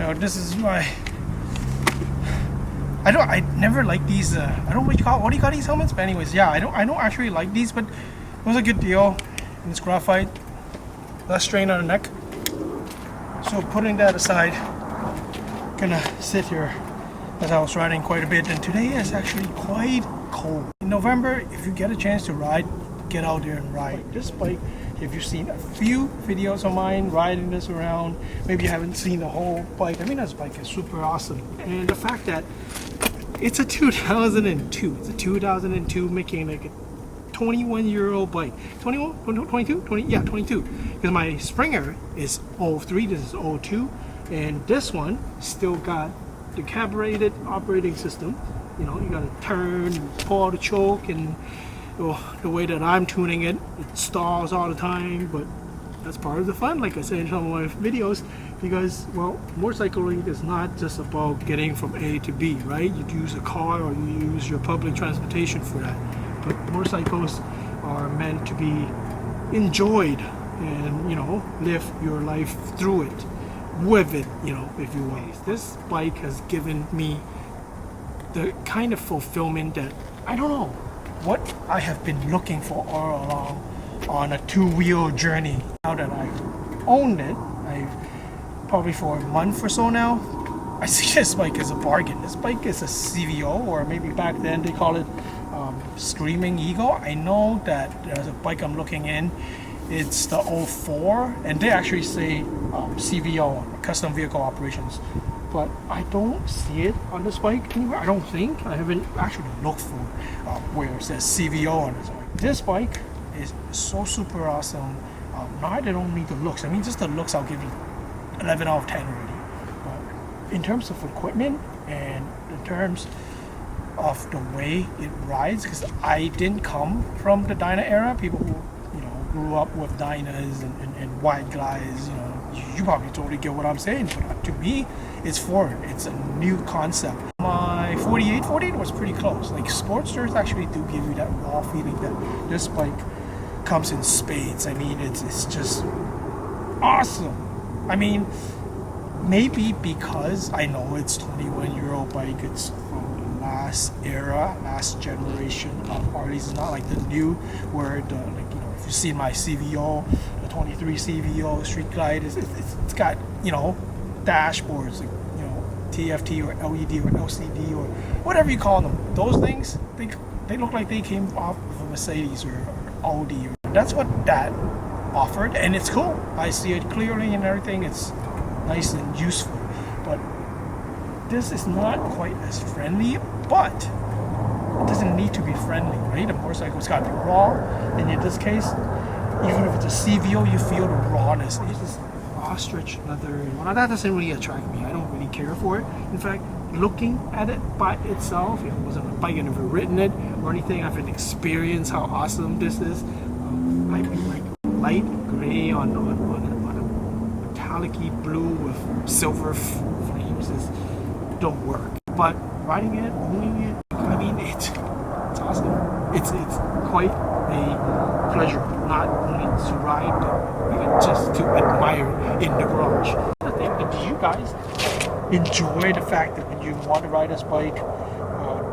know, this is my. I never like these. I don't know what do you call these helmets? But anyways, yeah, I don't actually like these, but it was a good deal. And it's graphite, less strain on the neck. So putting that aside, gonna sit here as I was riding quite a bit, and today is actually quite cold. In November, if you get a chance to ride, get out there and ride. This bike, if you've seen a few videos of mine riding this around, maybe you haven't seen the whole bike. I mean, this bike is super awesome. And the fact that it's a 2002, it's a 2002, making like a 21-year-old bike. 21, 22, 20, yeah, 22. Because my Springer is 03, this is 02, and this one still got the carbureted operating system. You know, you gotta turn and pull out the choke, and the way that I'm tuning it, it stalls all the time, but that's part of the fun, like I said in some of my videos, because, well, motorcycling is not just about getting from A to B, right? You use a car or you use your public transportation for that, but motorcycles are meant to be enjoyed and, you know, live your life through it, with it, you know, if you will. This bike has given me the kind of fulfillment that, I don't know, what I have been looking for all along on a two-wheel journey. Now that I've owned it, I've probably for a month or so now, I see this bike as a bargain. This bike is a CVO, or maybe back then they call it Screaming Eagle. I know that there's a bike I'm looking in, it's the 04, and they actually say CVO, Custom Vehicle Operations, but I don't see it on this bike anywhere. I don't think. I haven't actually looked for where it says CVO on this bike. This bike is so super awesome. Not only the looks, I mean, just the looks, I'll give it 11 out of 10 already. But in terms of equipment and in terms of the way it rides, because I didn't come from the Dyna era. People who, you know, grew up with Dynas and wide glides, you know, you probably totally get what I'm saying, but to me, it's foreign. It's a new concept. My 48 was pretty close. Like, Sportsters actually do give you that raw feeling that this bike comes in spades. I mean, it's just awesome. I mean, maybe because I know it's 21-year-old bike, it's from the last era, last generation of Harleys. It's not like the new, where the, like, you know, if you've seen my CVO, the 23 CVO Street Glide, it's got, you know, dashboards, like, you know, TFT or LED or LCD or whatever you call them. Those things, they look like they came off of a Mercedes or Audi. That's what that offered, and it's cool. I see it clearly and everything. It's nice and useful, but this is not quite as friendly, but it doesn't need to be friendly, right? The motorcycle's got to be raw, and in this case, even if it's a CVO, you feel the rawness. It's just ostrich leather, well, that doesn't really attract me. I don't really care for it. In fact, looking at it by itself, if it wasn't a bike, I've never ridden it or anything, I haven't experienced how awesome this is. I mean, like, light gray on a metallic-y blue with silver flames don't work. But riding it, owning it, I mean, it's awesome. It's quite a pleasure, not only to ride, but even just to admire in the garage. Do you guys enjoy the fact that when you want to ride this bike,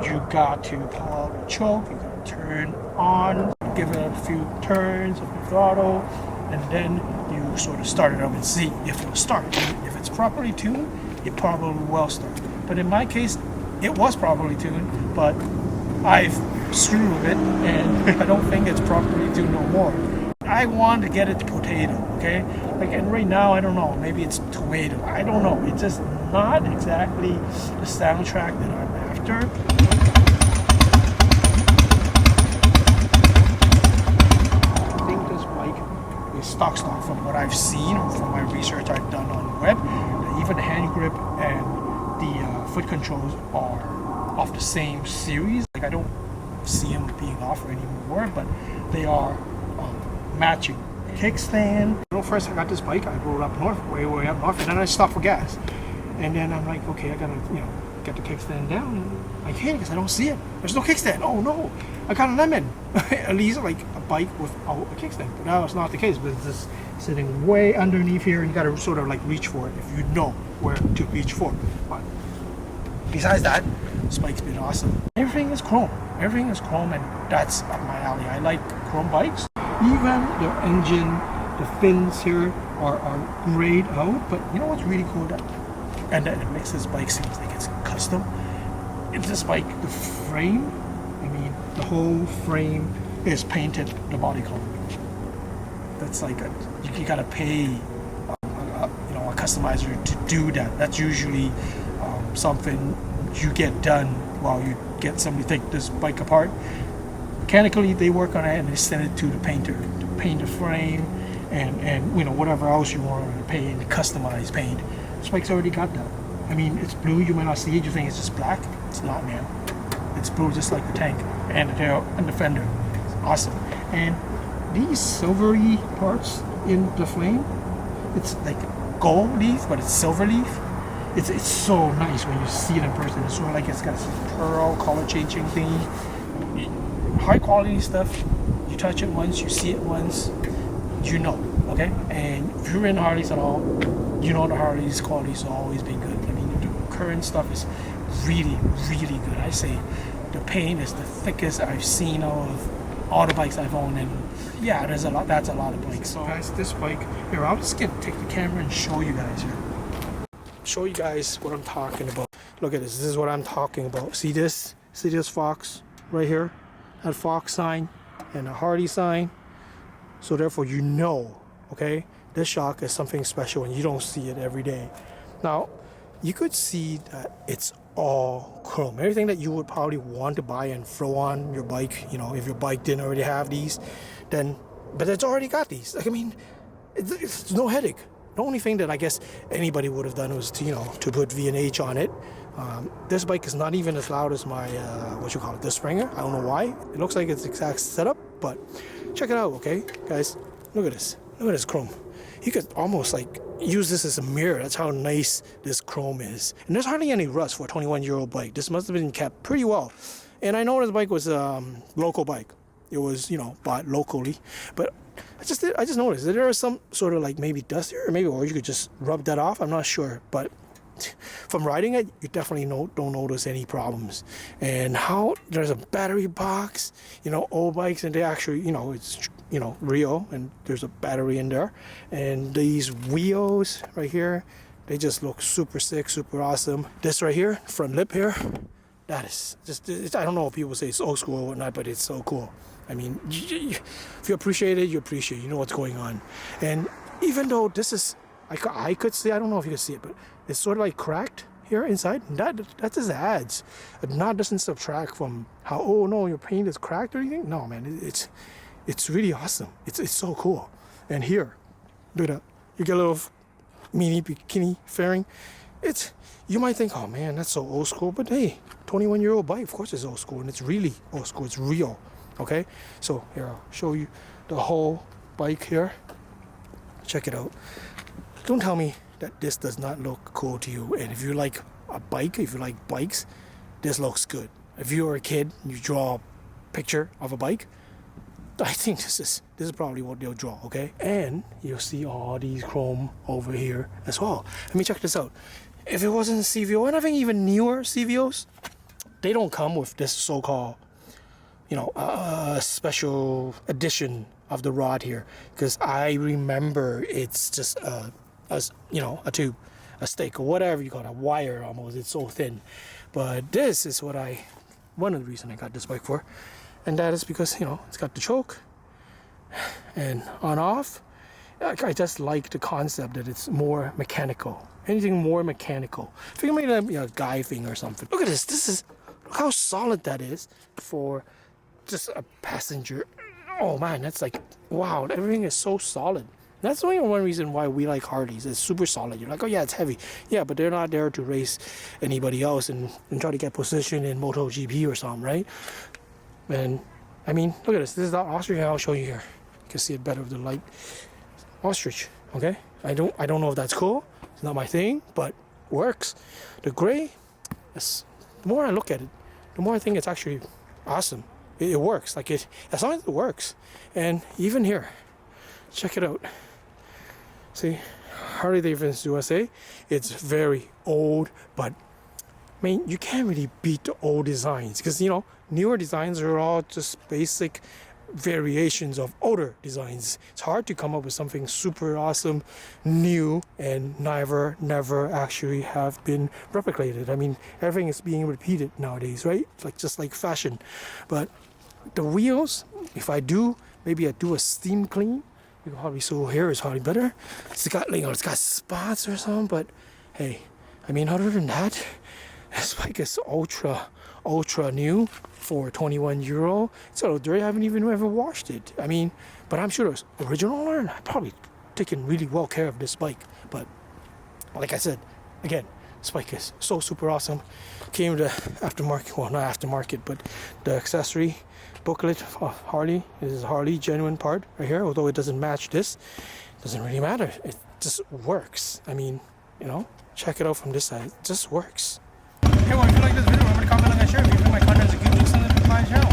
you got to pull out the choke, you got to turn on, give it a few turns of the throttle, and then you sort of start it up and see if it'll start. If it's properly tuned, it probably will start. But in my case, it was properly tuned, but I've screwed with it, and I don't think it's properly tuned no more. I want to get it to potato, okay? Like, and right now, I don't know, maybe it's tomato. I don't know. It's just not exactly the soundtrack that I'm after. I think this bike is stock from what I've seen, from my research I've done on the web. Even the hand grip and the foot controls are of the same series. Like, I don't see them being off anymore, but they are matching. Kickstand. You know, first I got this bike, I rode up north, way up north, and then I stopped for gas. And then I'm like, okay, I gotta, you know, get the kickstand down. And I can't because I don't see it. There's no kickstand. Oh no, I got a lemon. At least like a bike without a kickstand. But now it's not the case. But this sitting way underneath here. You gotta sort of like reach for it if you know where to reach for. But besides that, this bike's been awesome. Everything is chrome. Everything is chrome, and that's up my alley. I like chrome bikes. Even the engine, the fins here are grayed out. But you know what's really cool? And that it makes this bike seem like it's custom. It's this bike, the frame, I mean, the whole frame is painted the body color. That's like you gotta pay a customizer to do that. That's usually something you get done while you get somebody to take this bike apart. Mechanically, they work on it and they send it to the painter to paint the frame and whatever else you want to pay and customize paint. This bike's already got that. I mean, it's blue. You might not see it. You think it's just black. It's not, man. It's blue, just like the tank and the tail and the fender. It's awesome. And these silvery parts in the flame, it's like gold leaf, but it's silver leaf. It's so nice when you see it in person. It's sort of like it's got some pearl color changing thingy. High quality stuff. You touch it once, you see it once, you know. Okay. And if you're in Harleys at all, you know the Harley's quality's always been good. I mean, the current stuff is really, really good. I say the paint is the thickest I've seen of all the bikes I've owned, and yeah, that's a lot of bikes. So guys, this bike here, I'll just take the camera and show you guys here. Show you guys what I'm talking about. Look at this. This is what I'm talking about. See this? See this Fox right here? That Fox sign and a Harley sign. So therefore, you know, okay, this shock is something special and you don't see it every day. Now, you could see that it's all chrome. Everything that you would probably want to buy and throw on your bike, if your bike didn't already have these, then, but it's already got these. Like, I mean, it's no headache. The only thing that I guess anybody would have done was to put V&H on it. This bike is not even as loud as my, the Springer. I don't know why. It looks like it's the exact setup, but check it out, okay? Guys, look at this. Look at this chrome. You could almost like use this as a mirror. That's how nice this chrome is. And there's hardly any rust for a 21-year-old bike. This must have been kept pretty well. And I know this bike was a local bike. It was, bought locally. But I just noticed that there is some sort of like maybe dust here, or you could just rub that off. I'm not sure. But from riding it, you definitely don't notice any problems. And how there's a battery box, old bikes, and they actually, it's real, and there's a battery in there. And these wheels right here, they just look super sick, super awesome. This right here, front lip here, that is just, I don't know if people say it's old school or whatnot, but it's so cool. I mean, if you appreciate it, you appreciate it. You know what's going on. And even though this is, I could see, I don't know if you can see it, but it's sort of like cracked here inside. That just adds. It doesn't subtract from how, oh no, your paint is cracked or anything. No, man, it's really awesome. It's so cool. And here, look at that. You get a little mini bikini fairing. You might think, oh man, that's so old school. But hey, 21-year-old bike, of course it's old school. And it's really old school. It's real. Okay? So here, I'll show you the whole bike here. Check it out. Don't tell me that this does not look cool to you. And if you like a bike, if you like bikes, this looks good. If you're a kid and you draw a picture of a bike, I think this is probably what they'll draw, okay? And you'll see all these chrome over here as well. Let me check this out. If it wasn't a CVO, and I think even newer CVOs, they don't come with this so-called, special edition of the rod here. Because I remember it's just a tube, a stick, or whatever you call it, a wire almost. It's so thin. But this is one of the reasons I got this bike for. And that is because, it's got the choke and on off. I just like the concept that it's more mechanical. Anything more mechanical. I think maybe a guy thing or something. Look at this. Look how solid that is for just a passenger. Oh man, that's like, wow, everything is so solid. That's only one reason why we like Harleys. It's super solid. You're like, oh yeah, it's heavy. Yeah, but they're not there to race anybody else and try to get position in MotoGP or something, right? And I mean, look at this. This is the ostrich. I'll show you here. You can see it better with the light. Ostrich. Okay. I don't know if that's cool. It's not my thing, but works. The gray. The more I look at it, the more I think it's actually awesome. It works. Like as long as it works. And even here, check it out. See, Harley-Davidson USA, it's very old, but I mean, you can't really beat the old designs because, you know, newer designs are all just basic variations of older designs. It's hard to come up with something super awesome, new, and never actually have been replicated. I mean, everything is being repeated nowadays, right? Like just like fashion. But the wheels, if I do, maybe I do a steam clean. You can probably so here is probably better. It's got, you know, it's got spots or something, but hey, I mean, other than that, this bike is ultra new for €21. So dirty, I haven't even ever washed it. I mean, but I'm sure the original owner, I probably taken really well care of this bike. But like I said, again, this bike is so super awesome. Came with the aftermarket, well, not aftermarket, but the accessory booklet of Harley. This is Harley genuine part right here, although it doesn't match this. Doesn't really matter. It just works. I mean, you know, check it out from this side. It just works. Hey, well, if you like this video, remember to comment, like, and share. If you think my content is a good use on the channel.